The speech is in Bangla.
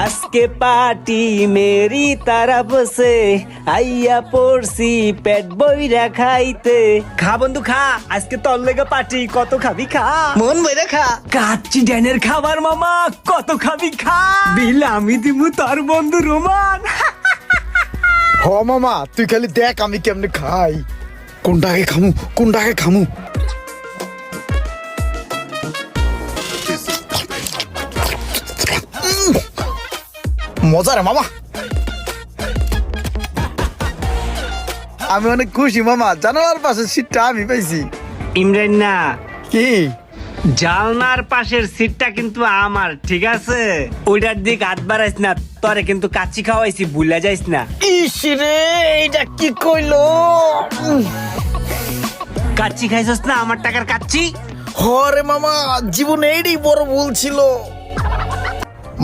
আজকে পার্টি মেরি তারফ সে আইয়া পড়ছি পেট বইরা খাইতে। খা বন্ধু খা, আজকে তোর লেগে পার্টি, কত খাবি খা, মন বইরে খা। কাচ্চি ড্যানের খাবার মামা, কত খাবি খা, বিল আমি দিমু তোর বন্ধু রোমান। হ মামা তুই খালি দেখ আমি কেমনে খাই, কোনটাকে খামু কোনটাকে খামু। মজা রে মামা, আমি অনেক খুশি মামা, জানালার পাশে সিটটা আমি পাইছি। ইমরান না, কি জালনার পাশের সিটটা কিন্তু আমার, ঠিক আছে? ওইটার দিক হাত বাড়াইস না, তোরে কিন্তু কাচ্চি খাওয়াইছি, ভুলে যাইস না। ইস রে এটা কি কইলো। কাচ্চি খাইছস না, আমার টাকার কাচ্চি। হরে মামা জীবনে এইটাই বড় ভুল ছিল।